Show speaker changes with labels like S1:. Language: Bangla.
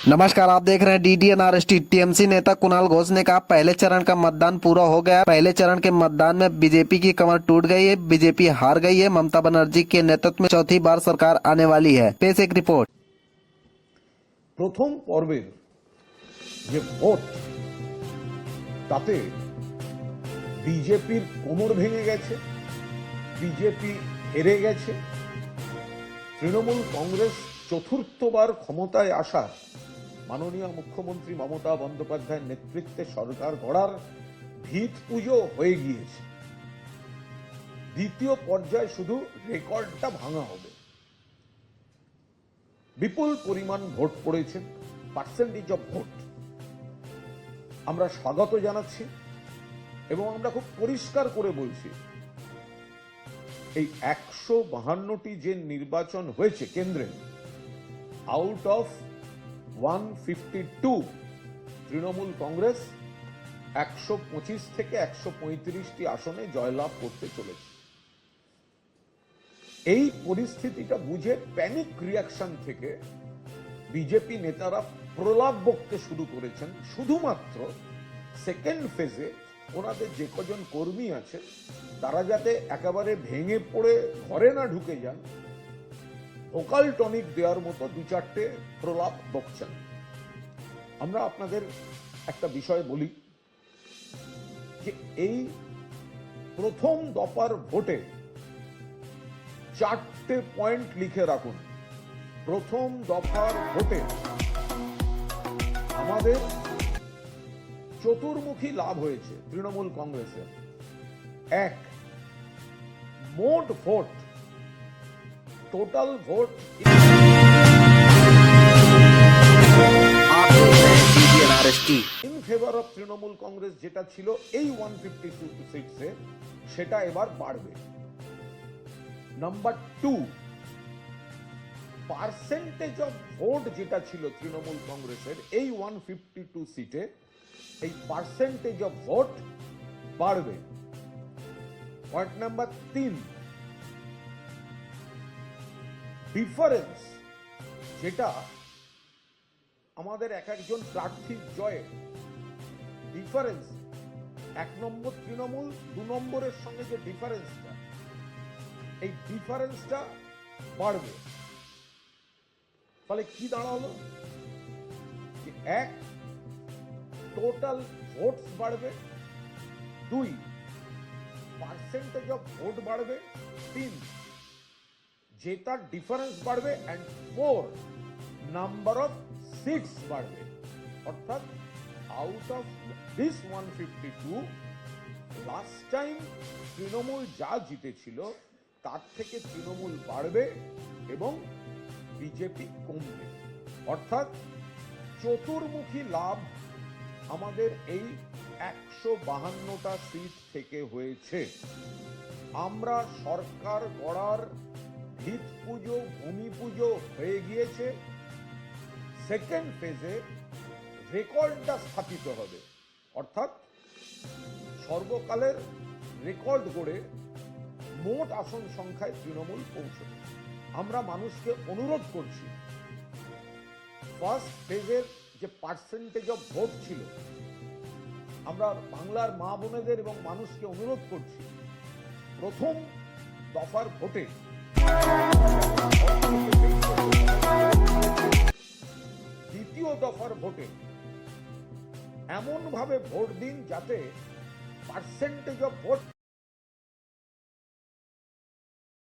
S1: नमस्कार, आप देख रहे हैं DDNRST। टीएमसी नेता कुणाल घोष ने कहा पहले चरण का मतदान पूरा हो गया। पहले चरण के मतदान में बीजेपी की कमर टूट गई है, बीजेपी हार गई है। ममता बनर्जी के नेतृत्व में चौथी बार सरकार आने वाली है। पेश एक रिपोर्ट।
S2: প্রথম পর্বের যে ভোট তাতে বিজেপির কোমর ভেঙে গেছে, বিজেপি হেরে গেছে। তৃণমূল কংগ্রেস চতুর্থবার ক্ষমতায় আসার মাননীয় মুখ্যমন্ত্রী মমতা বন্দ্যোপাধ্যায়ের নেতৃত্বে সরকার গড়ার ভিত পুজো হয়ে গিয়েছে। দ্বিতীয় পর্যায়ে শুধু রেকর্ডটা ভাঙা হবে। বিপুল পরিমাণ ভোট পড়েছে, পার্সেন্টেজ অফ ভোট আমরা স্বাগত জানাচ্ছি এবং আমরা খুব পরিষ্কার করে বলছি এই 152টি যে নির্বাচন হয়েছে কেন্দ্রে, আউট অফ 152 তৃণমূল কংগ্রেস 125 থেকে 135টি আসনে জয়লাভ করতে চলেছে। এই পরিস্থিতিটা বুঝে প্যানিক রিয়াকশন থেকে বিজেপি নেতারা প্রলাপ বকতে শুরু করেছেন। শুধুমাত্র সেকেন্ড ফেজে ওনাদের যে কজন কর্মী আছে তারা যাতে একেবারে ভেঙে পড়ে ঘরে না ঢুকে যান, ভোকাল টনিক দেওয়ার মতো দু চারটে প্রলাপ বকছেন। আমরা আপনাদের একটা বিষয় বলি যে এই প্রথম দফার ভোটে 4টে পয়েন্ট লিখে রাখুন। প্রথম দফার ভোটে আমাদের চতুর্মুখী লাভ হয়েছে তৃণমূল কংগ্রেসের। এক, মোট vote, total vote in favour of Trinamool Congress যেটা ছিল এই 152 সিটসে, সেটা এবার বাড়বে। নাম্বার 2, পার্সেন্টেজ অফ ভোট যেটা ছিল তৃণমূল কংগ্রেসের এই 152 সিটে, এই পার্সেন্টেজ অফ ভোট বাড়বে। পয়েন্ট নাম্বার 3, ডিফারেন্স যেটা আমাদের এক একজন প্রার্থীর জয়ে ডিফারেন্স, 1 নম্বর তৃণমূল, 2 নম্বরের সঙ্গে যে ডিফারেন্সটা, এই ডিফারেন্সটা বাড়বে। ফলে কি দাঁড়ালো? 1, টোটাল ভোটস বাড়বে। 2, পার্সেন্টেজ অফ ভোট বাড়বে। 3, জেতার ডিফারেন্স বাড়বে। এন্ড 4, নাম্বার অফ সিটস বাড়বে। অর্থাৎ out of this 152, last time Trinamool যা জিতেছিল তার থেকে তৃণমূল বাড়বে এবং বিজেপি কমবে। অর্থাৎ চতুর্মুখী লাভ আমাদের এই 152টা সিট থেকে হয়েছে। আমরা সরকার গড়ার ভিত পুজো, ভূমি পুজো হয়ে গিয়েছে। সেকেন্ড ফেজে রেকর্ডটা স্থাপিত হবে, অর্থাৎ সর্বকালের রেকর্ড গড়ে মোট আসন সংখ্যায় তৃণমূল পৌঁছবে। আমরা মানুষকে অনুরোধ করছি, ফার্স্ট ফেজের যে পার্সেন্টেজ অফ ভোট ছিল, আমরা বাংলার মা বোনেদের এবং মানুষকে অনুরোধ করছি, প্রথম দফার ভোটে দ্বিতীয় দফার ভোটে এমন ভাবে ভোট দিন যাতে পার্সেন্টেজ অফ ভোট